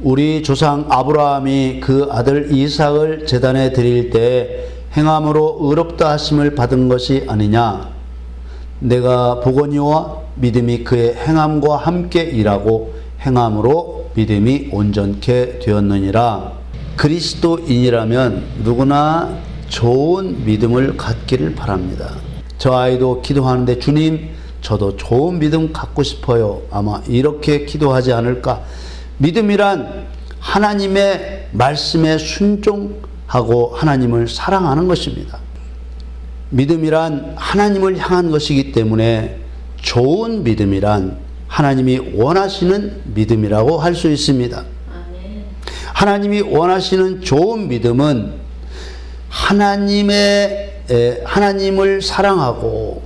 우리 조상 아브라함이 그 아들 이삭을 제단에 드릴 때 행함으로 의롭다 하심을 받은 것이 아니냐. 내가 보거니와 믿음이 그의 행함과 함께 일하고 행함으로 믿음이 온전케 되었느니라. 그리스도인이라면 누구나 좋은 믿음을 갖기를 바랍니다. 저 아이도 기도하는데 주님, 저도 좋은 믿음 갖고 싶어요. 아마 이렇게 기도하지 않을까. 믿음이란 하나님의 말씀에 순종하고 하나님을 사랑하는 것입니다. 믿음이란 하나님을 향한 것이기 때문에 좋은 믿음이란 하나님이 원하시는 믿음이라고 할 수 있습니다. 하나님이 원하시는 좋은 믿음은 하나님을 사랑하고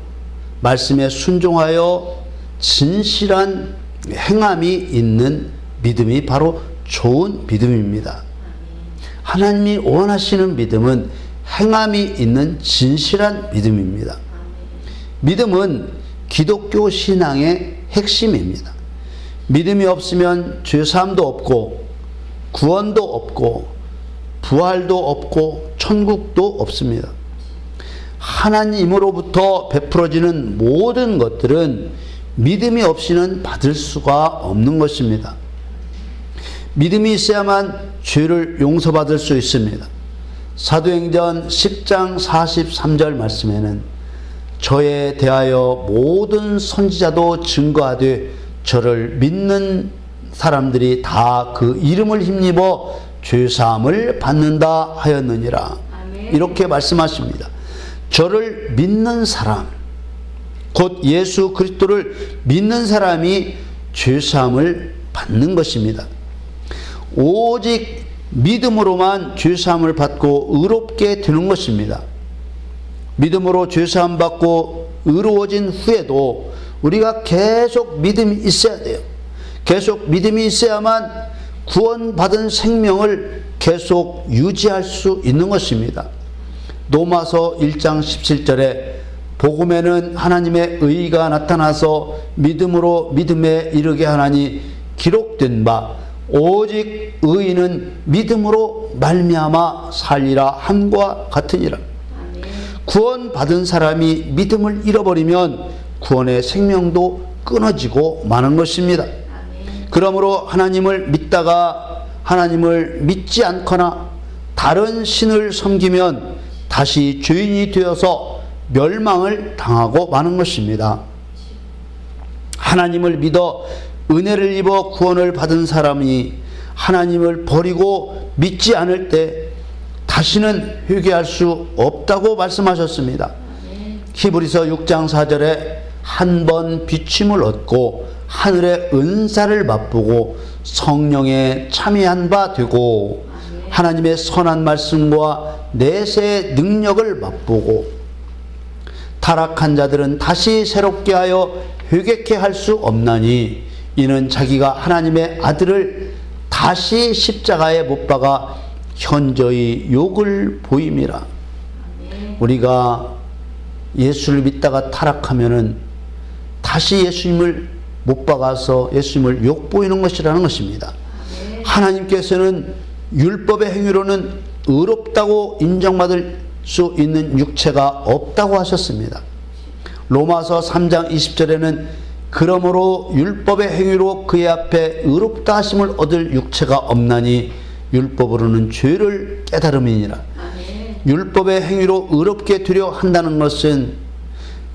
말씀에 순종하여 진실한 행함이 있는 믿음이 바로 좋은 믿음입니다. 하나님이 원하시는 믿음은 행함이 있는 진실한 믿음입니다. 믿음은 기독교 신앙의 핵심입니다. 믿음이 없으면 죄사함도 없고 구원도 없고 부활도 없고 천국도 없습니다. 하나님으로부터 베풀어지는 모든 것들은 믿음이 없이는 받을 수가 없는 것입니다. 믿음이 있어야만 죄를 용서받을 수 있습니다. 사도행전 10장 43절 말씀에는 저에 대하여 모든 선지자도 증거하되 저를 믿는 사람들이 다 그 이름을 힘입어 죄사함을 받는다 하였느니라. 아멘. 이렇게 말씀하십니다. 저를 믿는 사람, 곧 예수 그리스도를 믿는 사람이 죄사함을 받는 것입니다. 오직 믿음으로만 죄사함을 받고 의롭게 되는 것입니다. 믿음으로 죄사함 받고 의로워진 후에도 우리가 계속 믿음이 있어야 돼요. 계속 믿음이 있어야만 구원받은 생명을 계속 유지할 수 있는 것입니다. 로마서 1장 17절에 복음에는 하나님의 의가 나타나서 믿음으로 믿음에 이르게 하나니 기록된 바 오직 의인은 믿음으로 말미암아 살리라 함과 같으니라. 구원받은 사람이 믿음을 잃어버리면 구원의 생명도 끊어지고 마는 것입니다. 그러므로 하나님을 믿다가 하나님을 믿지 않거나 다른 신을 섬기면 다시 죄인이 되어서 멸망을 당하고 마는 것입니다. 하나님을 믿어 은혜를 입어 구원을 받은 사람이 하나님을 버리고 믿지 않을 때 다시는 회개할 수 없다고 말씀하셨습니다. 히브리서 6장 4절에 한 번 비침을 얻고 하늘의 은사를 맛보고 성령에 참여한 바 되고 하나님의 선한 말씀과 내세의 능력을 맛보고 타락한 자들은 다시 새롭게 하여 회개케 할 수 없나니 이는 자기가 하나님의 아들을 다시 십자가에 못 박아 현저히 욕을 보임이라. 우리가 예수를 믿다가 타락하면은 다시 예수님을 못 박아서 예수님을 욕보이는 것이라는 것입니다. 하나님께서는 율법의 행위로는 의롭다고 인정받을 수 있는 육체가 없다고 하셨습니다. 로마서 3장 20절에는 그러므로 율법의 행위로 그의 앞에 의롭다 하심을 얻을 육체가 없나니 율법으로는 죄를 깨달음이니라. 율법의 행위로 의롭게 되려 한다는 것은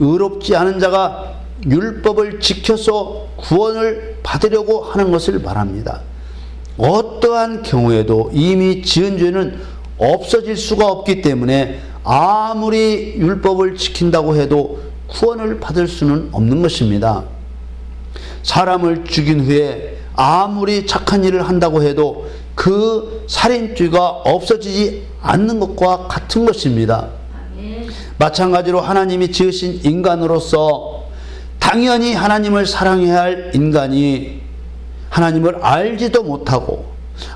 의롭지 않은 자가 율법을 지켜서 구원을 받으려고 하는 것을 말합니다. 어떠한 경우에도 이미 지은 죄는 없어질 수가 없기 때문에 아무리 율법을 지킨다고 해도 구원을 받을 수는 없는 것입니다. 사람을 죽인 후에 아무리 착한 일을 한다고 해도 그 살인죄가 없어지지 않는 것과 같은 것입니다. 마찬가지로 하나님이 지으신 인간으로서 당연히 하나님을 사랑해야 할 인간이 하나님을 알지도 못하고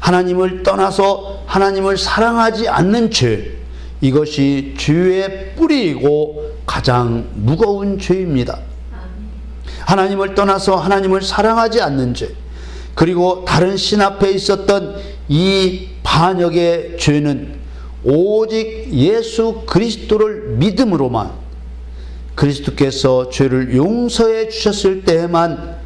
하나님을 떠나서 하나님을 사랑하지 않는 죄, 이것이 죄의 뿌리이고 가장 무거운 죄입니다. 하나님을 떠나서 하나님을 사랑하지 않는 죄, 그리고 다른 신 앞에 있었던 이 반역의 죄는 오직 예수 그리스도를 믿음으로만, 그리스도께서 죄를 용서해 주셨을 때에만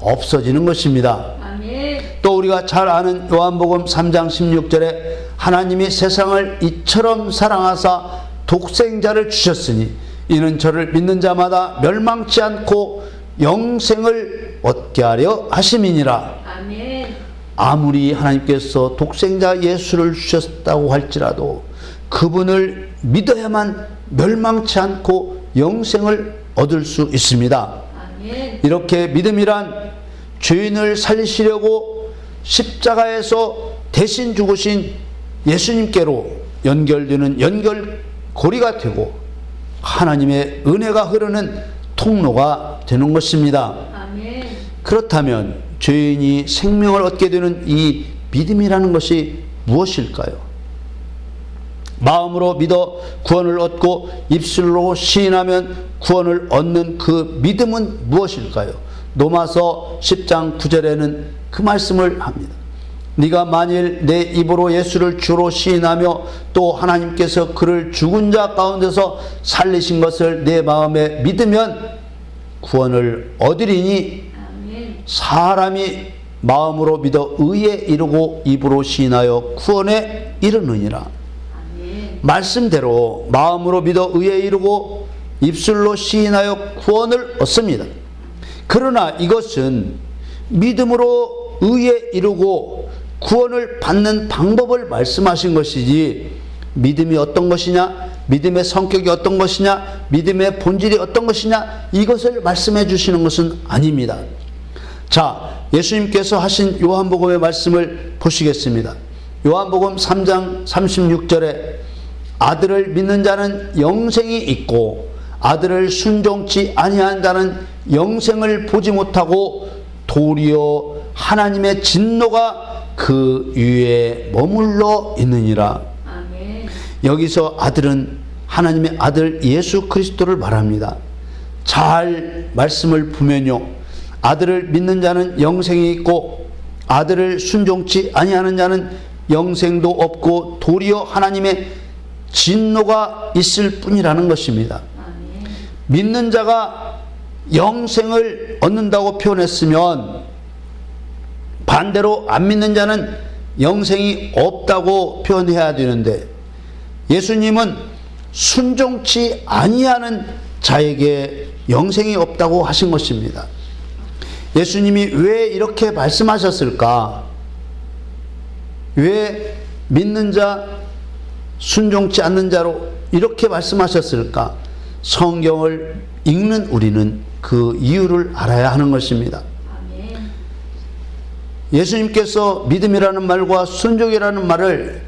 없어지는 것입니다. 아멘. 또 우리가 잘 아는 요한복음 3장 16절에 하나님이 세상을 이처럼 사랑하사 독생자를 주셨으니 이는 저를 믿는 자마다 멸망치 않고 영생을 얻게 하려 하심이니라. 아멘. 아무리 하나님께서 독생자 예수를 주셨다고 할지라도 그분을 믿어야만 멸망치 않고 영생을 얻을 수 있습니다. 아멘. 이렇게 믿음이란 죄인을 살리시려고 십자가에서 대신 죽으신 예수님께로 연결되는 연결고리가 되고 하나님의 은혜가 흐르는 통로가 되는 것입니다. 아멘. 그렇다면 죄인이 생명을 얻게 되는 이 믿음이라는 것이 무엇일까요? 마음으로 믿어 구원을 얻고 입술로 시인하면 구원을 얻는 그 믿음은 무엇일까요? 로마서 10장 9절에는 그 말씀을 합니다. 네가 만일 내 입으로 예수를 주로 시인하며 또 하나님께서 그를 죽은 자 가운데서 살리신 것을 내 마음에 믿으면 구원을 얻으리니 아멘. 사람이 마음으로 믿어 의에 이르고 입으로 시인하여 구원에 이르느니라. 아멘. 말씀대로 마음으로 믿어 의에 이르고 입술로 시인하여 구원을 얻습니다. 그러나 이것은 믿음으로 의에 이르고 구원을 받는 방법을 말씀하신 것이지, 믿음이 어떤 것이냐, 믿음의 성격이 어떤 것이냐, 믿음의 본질이 어떤 것이냐, 이것을 말씀해 주시는 것은 아닙니다. 자, 예수님께서 하신 요한복음의 말씀을 보시겠습니다. 요한복음 3장 36절에 아들을 믿는 자는 영생이 있고 아들을 순종치 아니한 자는 영생을 보지 못하고 도리어 하나님의 진노가 그 위에 머물러 있느니라. 아멘. 여기서 아들은 하나님의 아들 예수 그리스도를 말합니다. 잘 말씀을 보면요, 아들을 믿는 자는 영생이 있고 아들을 순종치 아니하는 자는 영생도 없고 도리어 하나님의 진노가 있을 뿐이라는 것입니다. 아멘. 믿는 자가 영생을 얻는다고 표현했으면 반대로 안 믿는 자는 영생이 없다고 표현해야 되는데, 예수님은 순종치 아니하는 자에게 영생이 없다고 하신 것입니다. 예수님이 왜 이렇게 말씀하셨을까? 왜 믿는 자, 순종치 않는 자로 이렇게 말씀하셨을까? 성경을 읽는 우리는 그 이유를 알아야 하는 것입니다. 아멘. 예수님께서 믿음이라는 말과 순종이라는 말을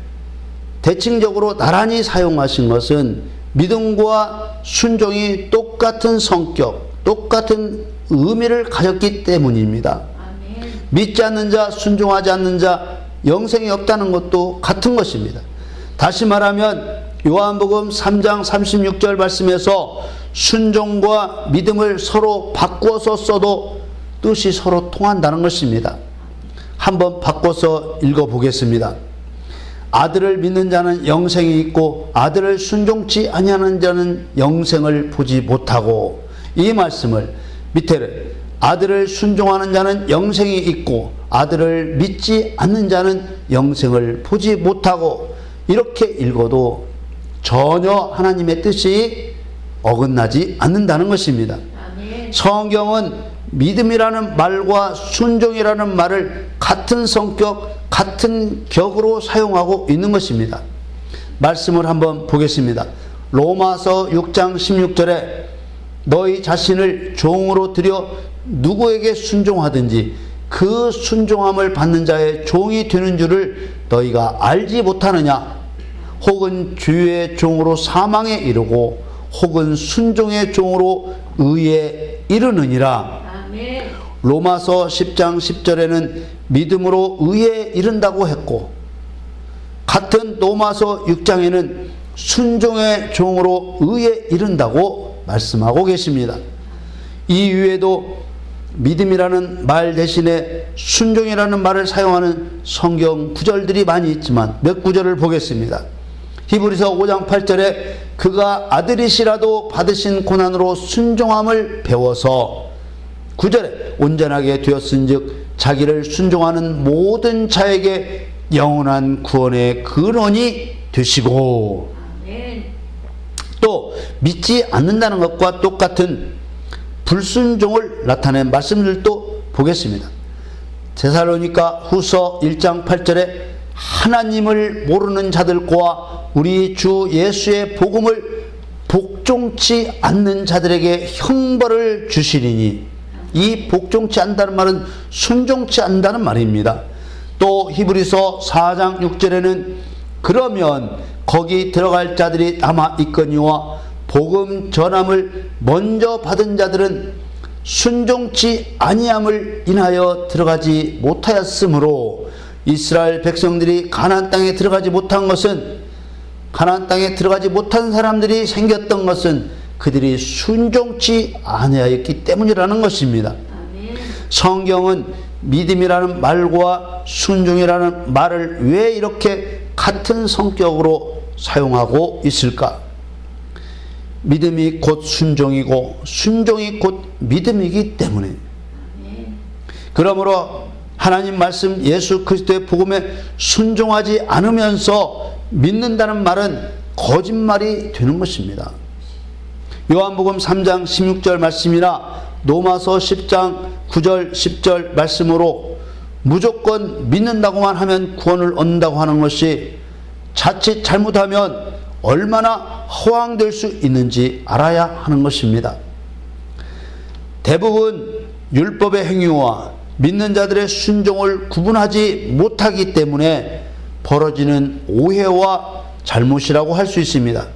대칭적으로 나란히 사용하신 것은 믿음과 순종이 똑같은 성격, 똑같은 의미를 가졌기 때문입니다. 아멘. 믿지 않는 자, 순종하지 않는 자, 영생이 없다는 것도 같은 것입니다. 다시 말하면 요한복음 3장 36절 말씀에서 순종과 믿음을 서로 바꾸어서 써도 뜻이 서로 통한다는 것입니다. 한번 바꿔서 읽어보겠습니다. 아들을 믿는 자는 영생이 있고 아들을 순종치 아니하는 자는 영생을 보지 못하고, 이 말씀을 밑에 아들을 순종하는 자는 영생이 있고 아들을 믿지 않는 자는 영생을 보지 못하고, 이렇게 읽어도 전혀 하나님의 뜻이 어긋나지 않는다는 것입니다. 아멘. 성경은 믿음이라는 말과 순종이라는 말을 같은 성격, 같은 격으로 사용하고 있는 것입니다. 말씀을 한번 보겠습니다. 로마서 6장 16절에 너희 자신을 종으로 들여 누구에게 순종하든지 그 순종함을 받는 자의 종이 되는 줄을 너희가 알지 못하느냐? 혹은 주의 종으로 사망에 이르고 혹은 순종의 종으로 의에 이르느니라. 아멘. 로마서 10장 10절에는 믿음으로 의에 이른다고 했고, 같은 로마서 6장에는 순종의 종으로 의에 이른다고 말씀하고 계십니다. 이 위에도 믿음이라는 말 대신에 순종이라는 말을 사용하는 성경 구절들이 많이 있지만 몇 구절을 보겠습니다. 히브리서 5장 8절에 그가 아들이시라도 받으신 고난으로 순종함을 배워서 9절에 온전하게 되었은즉 자기를 순종하는 모든 자에게 영원한 구원의 근원이 되시고, 아멘. 또 믿지 않는다는 것과 똑같은 불순종을 나타낸 말씀들도 보겠습니다. 데살로니가 후서 1장 8절에 하나님을 모르는 자들과 우리 주 예수의 복음을 복종치 않는 자들에게 형벌을 주시리니, 이 복종치 않다는 말은 순종치 않는다는 말입니다. 또 히브리서 4장 6절에는 그러면 거기 들어갈 자들이 남아 있거니와 복음 전함을 먼저 받은 자들은 순종치 아니함을 인하여 들어가지 못하였으므로, 이스라엘 백성들이 가나안 땅에 들어가지 못한 것은, 가나안 땅에 들어가지 못한 사람들이 생겼던 것은 그들이 순종치 아니하였기 때문이라는 것입니다. 아멘. 성경은 믿음이라는 말과 순종이라는 말을 왜 이렇게 같은 성격으로 사용하고 있을까? 믿음이 곧 순종이고 순종이 곧 믿음이기 때문에. 아멘. 그러므로 하나님 말씀 예수 그리스도의 복음에 순종하지 않으면서 믿는다는 말은 거짓말이 되는 것입니다. 요한복음 3장 16절 말씀이나 로마서 10장 9절 10절 말씀으로 무조건 믿는다고만 하면 구원을 얻는다고 하는 것이 자칫 잘못하면 얼마나 허황될 수 있는지 알아야 하는 것입니다. 대부분 율법의 행위와 믿는 자들의 순종을 구분하지 못하기 때문에 벌어지는 오해와 잘못이라고 할 수 있습니다.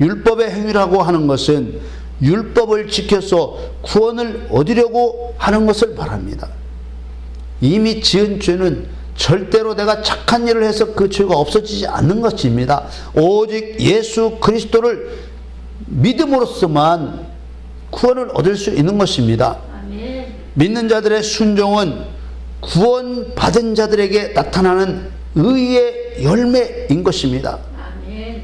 율법의 행위라고 하는 것은 율법을 지켜서 구원을 얻으려고 하는 것을 말합니다. 이미 지은 죄는 절대로 내가 착한 일을 해서 그 죄가 없어지지 않는 것입니다. 오직 예수 그리스도를 믿음으로서만 구원을 얻을 수 있는 것입니다. 아멘. 믿는 자들의 순종은 구원받은 자들에게 나타나는 의의 열매인 것입니다. 아멘.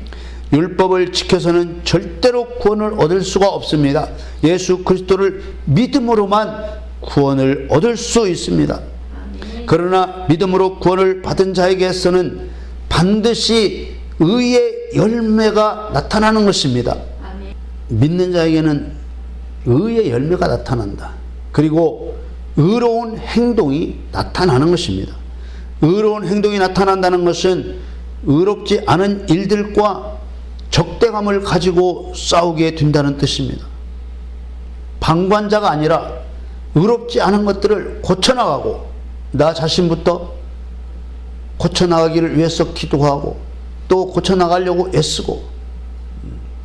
율법을 지켜서는 절대로 구원을 얻을 수가 없습니다. 예수 그리스도를 믿음으로만 구원을 얻을 수 있습니다. 아멘. 그러나 믿음으로 구원을 받은 자에게서는 반드시 의의 열매가 나타나는 것입니다. 아멘. 믿는 자에게는 의의 열매가 나타난다. 그리고 의로운 행동이 나타나는 것입니다. 의로운 행동이 나타난다는 것은 의롭지 않은 일들과 적대감을 가지고 싸우게 된다는 뜻입니다. 방관자가 아니라 의롭지 않은 것들을 고쳐나가고, 나 자신부터 고쳐나가기를 위해서 기도하고 또 고쳐나가려고 애쓰고,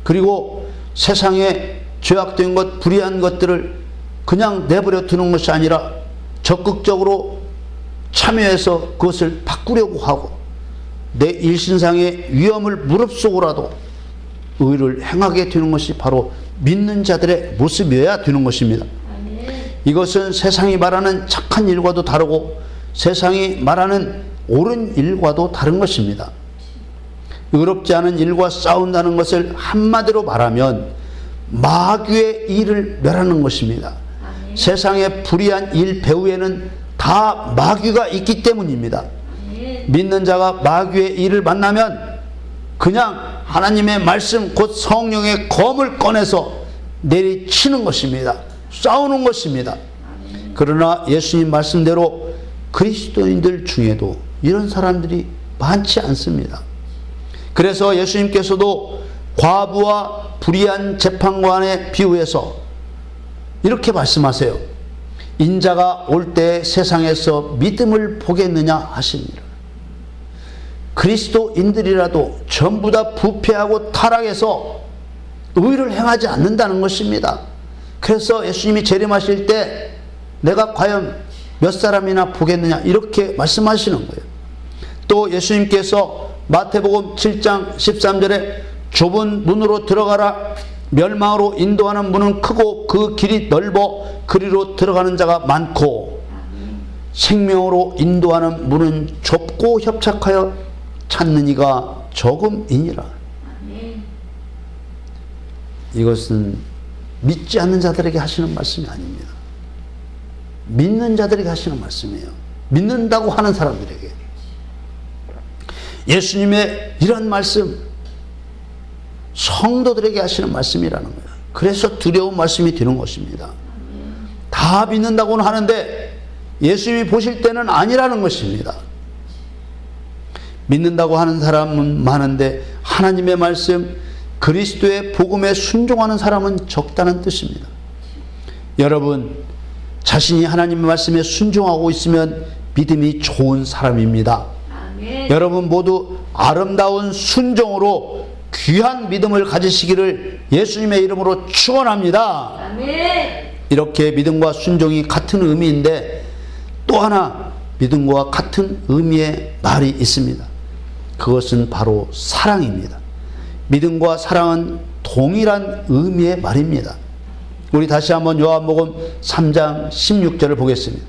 그리고 세상에 죄악된 것, 불의한 것들을 그냥 내버려 두는 것이 아니라 적극적으로 참여해서 그것을 바꾸려고 하고, 내 일신상의 위험을 무릅쓰고라도 의를 행하게 되는 것이 바로 믿는 자들의 모습이어야 되는 것입니다. 아멘. 이것은 세상이 말하는 착한 일과도 다르고 세상이 말하는 옳은 일과도 다른 것입니다. 의롭지 않은 일과 싸운다는 것을 한마디로 말하면 마귀의 일을 멸하는 것입니다. 아멘. 세상의 불의한 일 배후에는 다 마귀가 있기 때문입니다. 아멘. 믿는 자가 마귀의 일을 만나면 그냥 하나님의 말씀 곧 성령의 검을 꺼내서 내리치는 것입니다. 싸우는 것입니다. 아멘. 그러나 예수님 말씀대로 그리스도인들 중에도 이런 사람들이 많지 않습니다. 그래서 예수님께서도 과부와 불의한 재판관에 비유해서 이렇게 말씀하세요. 인자가 올 때 세상에서 믿음을 보겠느냐 하시니라. 그리스도인들이라도 전부 다 부패하고 타락해서 의를 행하지 않는다는 것입니다. 그래서 예수님이 재림하실 때 내가 과연 몇 사람이나 보겠느냐 이렇게 말씀하시는 거예요. 또 예수님께서 마태복음 7장 13절에 좁은 문으로 들어가라, 멸망으로 인도하는 문은 크고 그 길이 넓어 그리로 들어가는 자가 많고 생명으로 인도하는 문은 좁고 협착하여 찾는 이가 적음이니라. 아멘. 이것은 믿지 않는 자들에게 하시는 말씀이 아닙니다. 믿는 자들에게 하시는 말씀이에요. 믿는다고 하는 사람들에게. 예수님의 이런 말씀, 성도들에게 하시는 말씀이라는 거예요. 그래서 두려운 말씀이 되는 것입니다. 다 믿는다고는 하는데 예수님이 보실 때는 아니라는 것입니다. 믿는다고 하는 사람은 많은데 하나님의 말씀, 그리스도의 복음에 순종하는 사람은 적다는 뜻입니다. 여러분, 자신이 하나님의 말씀에 순종하고 있으면 믿음이 좋은 사람입니다. 아멘. 여러분 모두 아름다운 순종으로 귀한 믿음을 가지시기를 예수님의 이름으로 축원합니다. 아멘. 이렇게 믿음과 순종이 같은 의미인데 또 하나 믿음과 같은 의미의 말이 있습니다. 그것은 바로 사랑입니다. 믿음과 사랑은 동일한 의미의 말입니다. 우리 다시 한번 요한복음 3장 16절을 보겠습니다.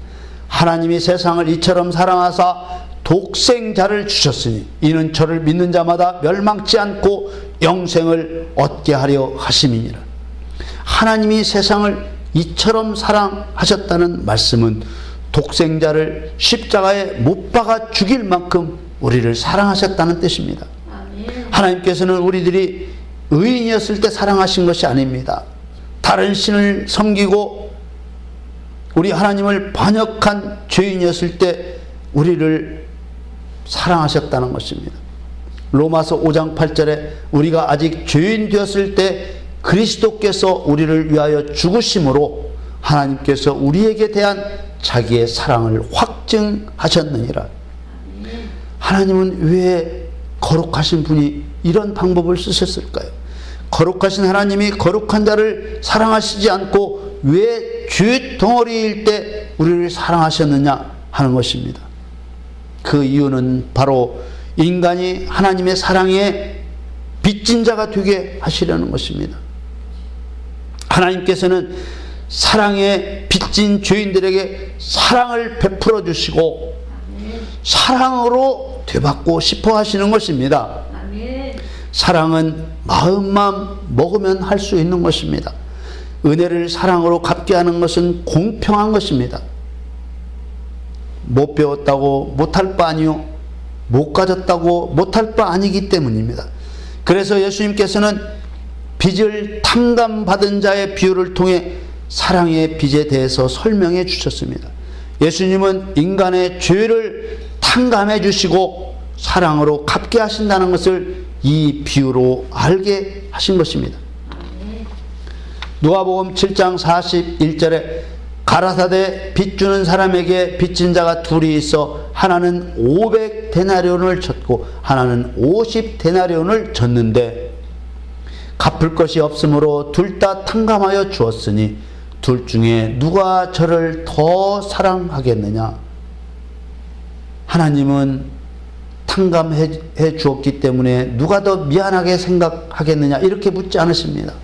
하나님이 세상을 이처럼 사랑하사 독생자를 주셨으니 이는 저를 믿는 자마다 멸망치 않고 영생을 얻게 하려 하심이니라. 하나님이 세상을 이처럼 사랑하셨다는 말씀은 독생자를 십자가에 못 박아 죽일 만큼 우리를 사랑하셨다는 뜻입니다. 아멘. 하나님께서는 우리들이 의인이었을 때 사랑하신 것이 아닙니다. 다른 신을 섬기고 우리 하나님을 반역한 죄인이었을 때 우리를 사랑하셨다는 것입니다. 로마서 5장 8절에 우리가 아직 죄인 되었을 때 그리스도께서 우리를 위하여 죽으심으로 하나님께서 우리에게 대한 자기의 사랑을 확증하셨느니라. 하나님은 왜 거룩하신 분이 이런 방법을 쓰셨을까요? 거룩하신 하나님이 거룩한 자를 사랑하시지 않고 왜 죄 덩어리일 때 우리를 사랑하셨느냐 하는 것입니다. 그 이유는 바로 인간이 하나님의 사랑에 빚진 자가 되게 하시려는 것입니다. 하나님께서는 사랑에 빚진 죄인들에게 사랑을 베풀어 주시고 사랑으로 되받고 싶어 하시는 것입니다. 아멘. 사랑은 마음만 먹으면 할 수 있는 것입니다. 은혜를 사랑으로 갚게 하는 것은 공평한 것입니다. 못 배웠다고 못할 바 아니요, 못 가졌다고 못할 바 아니기 때문입니다. 그래서 예수님께서는 빚을 탕감받은 자의 비유를 통해 사랑의 빚에 대해서 설명해 주셨습니다. 예수님은 인간의 죄를 탕감해 주시고 사랑으로 갚게 하신다는 것을 이 비유로 알게 하신 것입니다. 누가복음 7장 41절에 가라사대 빚 주는 사람에게 빚진 자가 둘이 있어 하나는 500데나리온을 졌고 하나는 50데나리온을 졌는데 갚을 것이 없으므로 둘 다 탕감하여 주었으니 둘 중에 누가 저를 더 사랑하겠느냐? 하나님은 탕감해 주었기 때문에 누가 더 미안하게 생각하겠느냐 이렇게 묻지 않으십니다.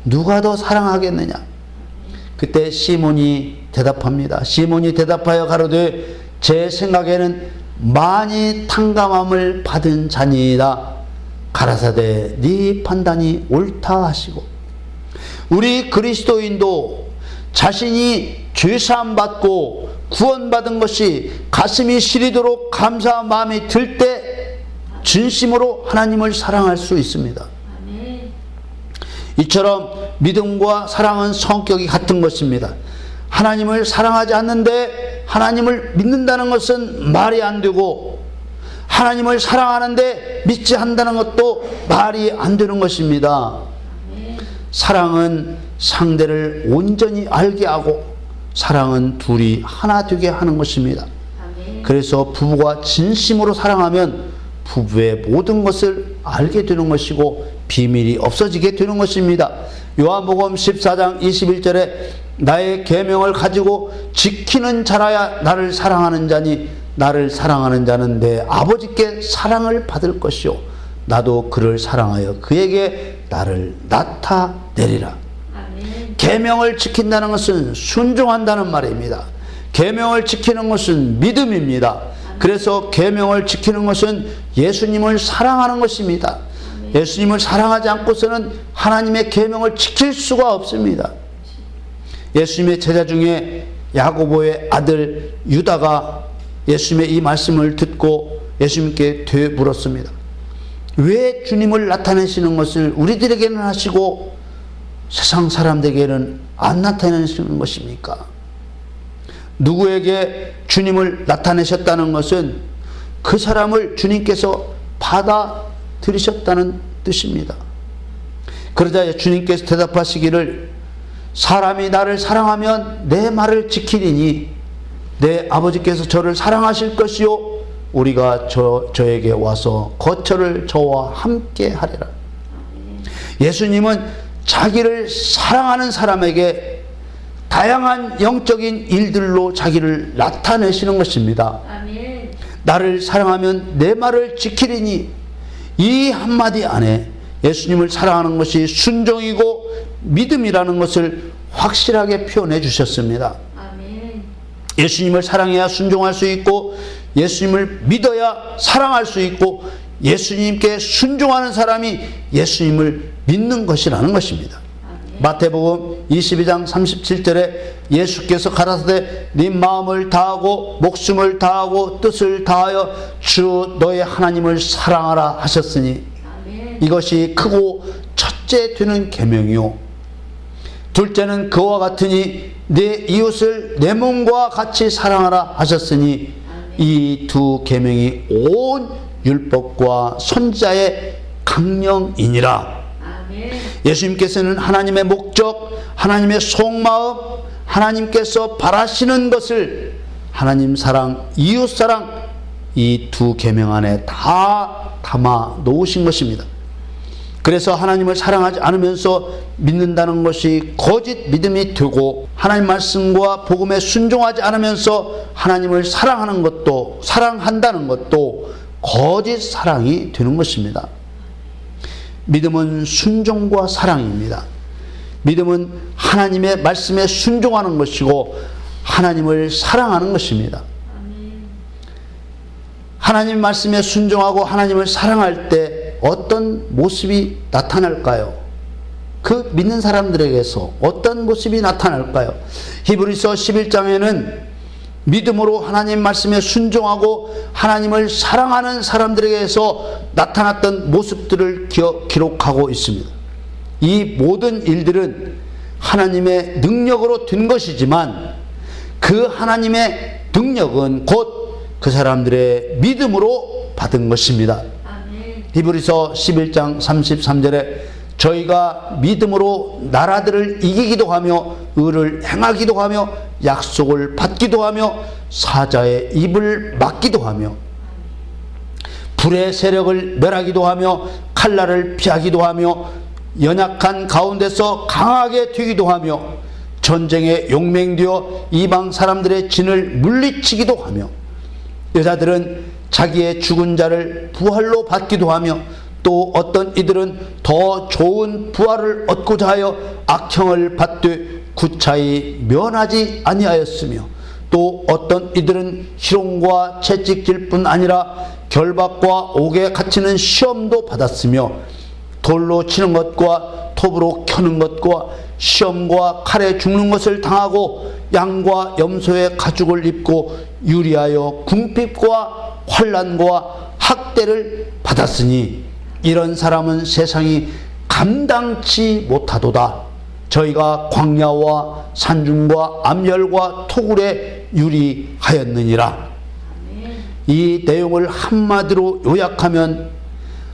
누가 더 사랑하겠느냐? 그때 시몬이 대답합니다. 시몬이 대답하여 가로되 제 생각에는 많이 탕감함을 받은 자니이다. 가라사대 네 판단이 옳다 하시고, 우리 그리스도인도 자신이 죄사함 받고 구원받은 것이 가슴이 시리도록 감사한 마음이 들 때 진심으로 하나님을 사랑할 수 있습니다. 아멘. 이처럼 믿음과 사랑은 성격이 같은 것입니다. 하나님을 사랑하지 않는데 하나님을 믿는다는 것은 말이 안 되고, 하나님을 사랑하는데 믿지 않는다는 것도 말이 안 되는 것입니다. 사랑은 상대를 온전히 알게 하고 사랑은 둘이 하나 되게 하는 것입니다. 그래서 부부가 진심으로 사랑하면 부부의 모든 것을 알게 되는 것이고 비밀이 없어지게 되는 것입니다. 요한복음 14장 21절에 나의 계명을 가지고 지키는 자라야 나를 사랑하는 자니 나를 사랑하는 자는 내 아버지께 사랑을 받을 것이요 나도 그를 사랑하여 그에게 나를 나타내리라. 아멘. 계명을 지킨다는 것은 순종한다는 말입니다. 계명을 지키는 것은 믿음입니다. 그래서 계명을 지키는 것은 예수님을 사랑하는 것입니다. 예수님을 사랑하지 않고서는 하나님의 계명을 지킬 수가 없습니다. 예수님의 제자 중에 야고보의 아들 유다가 예수님의 이 말씀을 듣고 예수님께 되물었습니다. 왜 주님을 나타내시는 것을 우리들에게는 하시고 세상 사람들에게는 안 나타내시는 것입니까? 누구에게 주님을 나타내셨다는 것은 그 사람을 주님께서 받아들이셨다는 뜻입니다. 그러자 주님께서 대답하시기를 사람이 나를 사랑하면 내 말을 지키리니 내 아버지께서 저를 사랑하실 것이요 우리가 저에게 와서 거처를 저와 함께 하리라. 예수님은 자기를 사랑하는 사람에게 다양한 영적인 일들로 자기를 나타내시는 것입니다. 아멘. 나를 사랑하면 내 말을 지키리니 이 한마디 안에 예수님을 사랑하는 것이 순종이고 믿음이라는 것을 확실하게 표현해 주셨습니다. 아멘. 예수님을 사랑해야 순종할 수 있고 예수님을 믿어야 사랑할 수 있고 예수님께 순종하는 사람이 예수님을 믿는 것이라는 것입니다. 마태복음 22장 37절에 예수께서 가라사대 네 마음을 다하고 목숨을 다하고 뜻을 다하여 주 너의 하나님을 사랑하라 하셨으니 아멘. 이것이 크고 첫째 되는 계명이요 둘째는 그와 같으니 내 이웃을 내 몸과 같이 사랑하라 하셨으니 이 두 계명이 온 율법과 선지자의 강령이니라. 아멘. 예수님께서는 하나님의 목적, 하나님의 속마음, 하나님께서 바라시는 것을 하나님 사랑, 이웃 사랑 이 두 계명 안에 다 담아 놓으신 것입니다. 그래서 하나님을 사랑하지 않으면서 믿는다는 것이 거짓 믿음이 되고 하나님 말씀과 복음에 순종하지 않으면서 하나님을 사랑하는 것도 사랑한다는 것도 거짓 사랑이 되는 것입니다. 믿음은 순종과 사랑입니다. 믿음은 하나님의 말씀에 순종하는 것이고 하나님을 사랑하는 것입니다. 하나님 말씀에 순종하고 하나님을 사랑할 때 어떤 모습이 나타날까요? 그 믿는 사람들에게서 어떤 모습이 나타날까요? 히브리서 11장에는 믿음으로 하나님 말씀에 순종하고 하나님을 사랑하는 사람들에게서 나타났던 모습들을 기록하고 있습니다. 이 모든 일들은 하나님의 능력으로 된 것이지만 그 하나님의 능력은 곧 그 사람들의 믿음으로 받은 것입니다. 히브리서 11장 33절에 저희가 믿음으로 나라들을 이기기도 하며 의를 행하기도 하며 약속을 받기도 하며 사자의 입을 막기도 하며 불의 세력을 멸하기도 하며 칼날을 피하기도 하며 연약한 가운데서 강하게 되기도 하며 전쟁에 용맹되어 이방 사람들의 진을 물리치기도 하며 여자들은 자기의 죽은 자를 부활로 받기도 하며 또 어떤 이들은 더 좋은 부활을 얻고자 하여 악형을 받되 구차히 면하지 아니하였으며 또 어떤 이들은 희롱과 채찍질 뿐 아니라 결박과 옥에 갇히는 시험도 받았으며 돌로 치는 것과 톱으로 켜는 것과 시험과 칼에 죽는 것을 당하고 양과 염소의 가죽을 입고 유리하여 궁핍과 환난과 학대를 받았으니 이런 사람은 세상이 감당치 못하도다. 저희가 광야와 산중과 암열과 토굴에 유리하였느니라. 이 내용을 한마디로 요약하면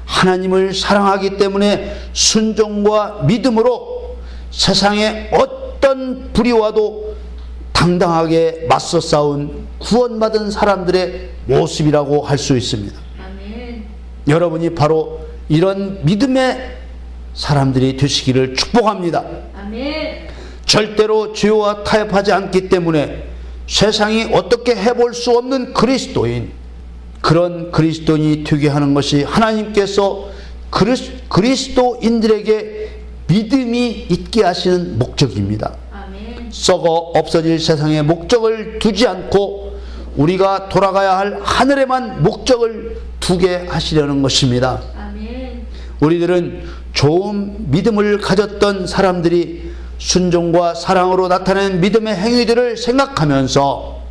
하나님을 사랑하기 때문에 순종과 믿음으로 세상의 어떤 불의와도 당당하게 맞서 싸운 구원받은 사람들의 모습이라고 할 수 있습니다. 아멘. 여러분이 바로 이런 믿음의 사람들이 되시기를 축복합니다. 아멘. 절대로 죄와 타협하지 않기 때문에 세상이 어떻게 해볼 수 없는 그리스도인, 그런 그리스도인이 되게 하는 것이 하나님께서 그리스도인들에게 믿음이 있게 하시는 목적입니다. 아멘. 썩어 없어질 세상에 목적을 두지 않고 우리가 돌아가야 할 하늘에만 목적을 두게 하시려는 것입니다. 아멘. 우리들은 좋은 믿음을 가졌던 사람들이 순종과 사랑으로 나타낸 믿음의 행위들을 생각하면서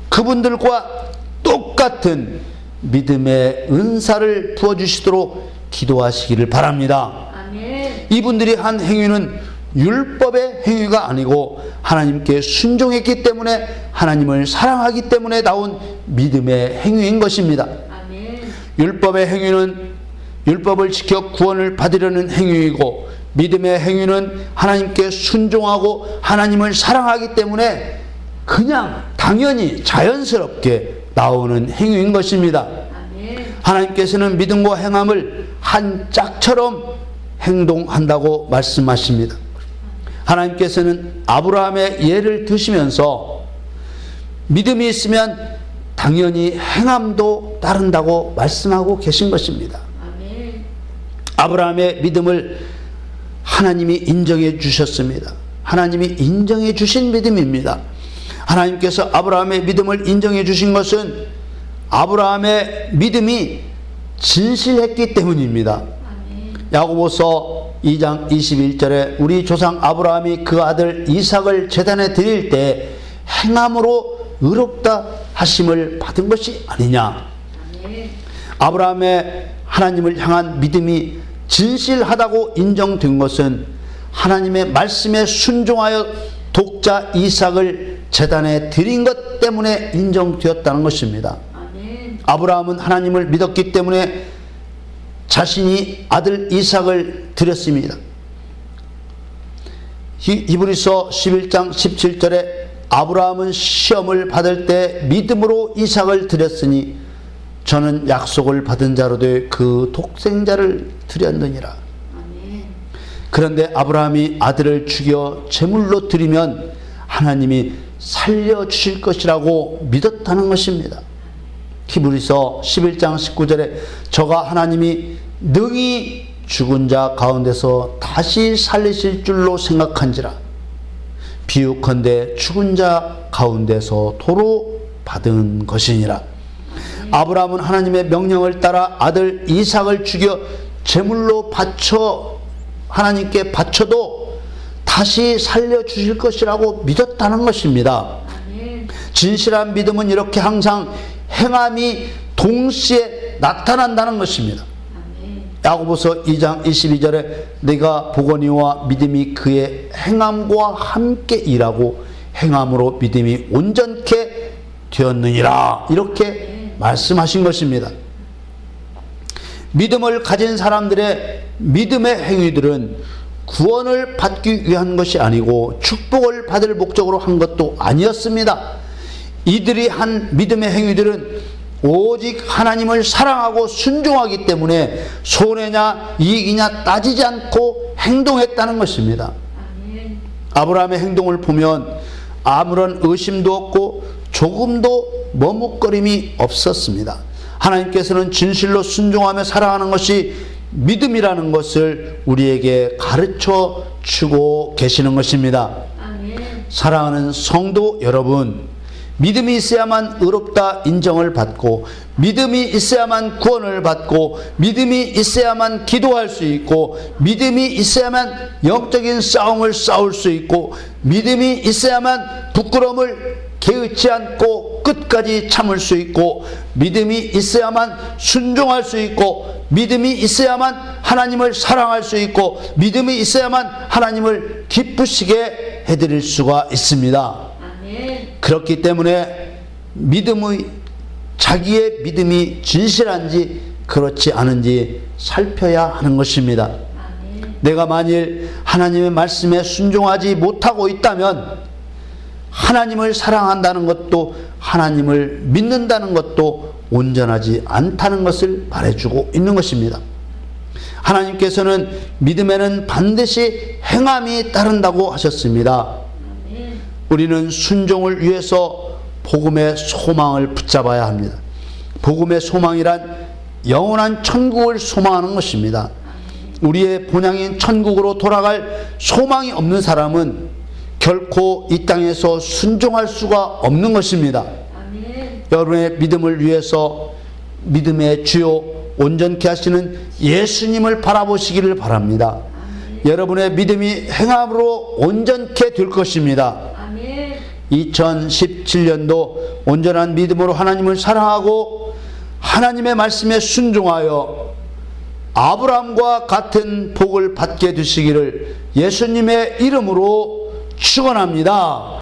그분들과 똑같은 믿음의 은사를 부어주시도록 기도하시기를 바랍니다. 아멘. 이분들이 한 행위는 율법의 행위가 아니고 하나님께 순종했기 때문에 하나님을 사랑하기 때문에 나온 믿음의 행위인 것입니다. 아멘. 율법의 행위는 율법을 지켜 구원을 받으려는 행위이고 믿음의 행위는 하나님께 순종하고 하나님을 사랑하기 때문에 그냥 당연히 자연스럽게 나오는 행위인 것입니다. 아멘. 하나님께서는 믿음과 행함을 한 짝처럼 행동한다고 말씀하십니다. 하나님께서는 아브라함의 예를 드시면서 믿음이 있으면 당연히 행함도 따른다고 말씀하고 계신 것입니다. 아멘. 아브라함의 믿음을 하나님이 인정해 주셨습니다. 하나님이 인정해 주신 믿음입니다. 하나님께서 아브라함의 믿음을 인정해 주신 것은 아브라함의 믿음이 진실했기 때문입니다. 아멘. 야고보서 2장 21절에 우리 조상 아브라함이 그 아들 이삭을 제단에 드릴 때 행함으로 의롭다 하심을 받은 것이 아니냐. 아멘. 아브라함의 하나님을 향한 믿음이 진실하다고 인정된 것은 하나님의 말씀에 순종하여 독자 이삭을 제단에 드린 것 때문에 인정되었다는 것입니다. 아멘. 아브라함은 하나님을 믿었기 때문에 자신이 아들 이삭을 드렸습니다. 히브리서 11장 17절에 아브라함은 시험을 받을 때 믿음으로 이삭을 드렸으니 저는 약속을 받은 자로 돼 그 독생자를 드렸느니라. 아멘. 그런데 아브라함이 아들을 죽여 제물로 드리면 하나님이 살려주실 것이라고 믿었다는 것입니다. 히브리서 11장 19절에 저가 하나님이 능히 죽은 자 가운데서 다시 살리실 줄로 생각한지라. 비유컨대 죽은 자 가운데서 도로 받은 것이니라. 아브라함은 하나님의 명령을 따라 아들 이삭을 죽여 제물로 바쳐 하나님께 바쳐도 다시 살려주실 것이라고 믿었다는 것입니다. 아멘. 진실한 믿음은 이렇게 항상 행함이 동시에 나타난다는 것입니다. 아멘. 야고보서 2장 22절에 내가 보거니와 믿음이 그의 행함과 함께 일하고 행함으로 믿음이 온전케 되었느니라. 이렇게 말씀하신 것입니다. 믿음을 가진 사람들의 믿음의 행위들은 구원을 받기 위한 것이 아니고 축복을 받을 목적으로 한 것도 아니었습니다. 이들이 한 믿음의 행위들은 오직 하나님을 사랑하고 순종하기 때문에 손해냐 이익이냐 따지지 않고 행동했다는 것입니다. 아멘. 아브라함의 행동을 보면 아무런 의심도 없고 조금도 머뭇거림이 없었습니다. 하나님께서는 진실로 순종하며 살아가는 것이 믿음이라는 것을 우리에게 가르쳐 주고 계시는 것입니다. 아멘. 사랑하는 성도 여러분, 믿음이 있어야만 의롭다 인정을 받고 믿음이 있어야만 구원을 받고 믿음이 있어야만 기도할 수 있고 믿음이 있어야만 영적인 싸움을 싸울 수 있고 믿음이 있어야만 부끄러움을 개의치 않고 끝까지 참을 수 있고 믿음이 있어야만 순종할 수 있고 믿음이 있어야만 하나님을 사랑할 수 있고 믿음이 있어야만 하나님을 기쁘시게 해드릴 수가 있습니다. 아멘. 그렇기 때문에 자기의 믿음이 진실한지 그렇지 않은지 살펴야 하는 것입니다. 아멘. 내가 만일 하나님의 말씀에 순종하지 못하고 있다면 하나님을 사랑한다는 것도 하나님을 믿는다는 것도 온전하지 않다는 것을 말해주고 있는 것입니다. 하나님께서는 믿음에는 반드시 행함이 따른다고 하셨습니다. 아멘. 우리는 순종을 위해서 복음의 소망을 붙잡아야 합니다. 복음의 소망이란 영원한 천국을 소망하는 것입니다. 우리의 본향인 천국으로 돌아갈 소망이 없는 사람은 결코 이 땅에서 순종할 수가 없는 것입니다. 아멘. 여러분의 믿음을 위해서 믿음의 주요 온전케 하시는 예수님을 바라보시기를 바랍니다. 여러분의 믿음이 행함으로 온전케 될 것입니다. 아멘. 2017년도 온전한 믿음으로 하나님을 사랑하고 하나님의 말씀에 순종하여 아브라함과 같은 복을 받게 되시기를 예수님의 이름으로 축원합니다.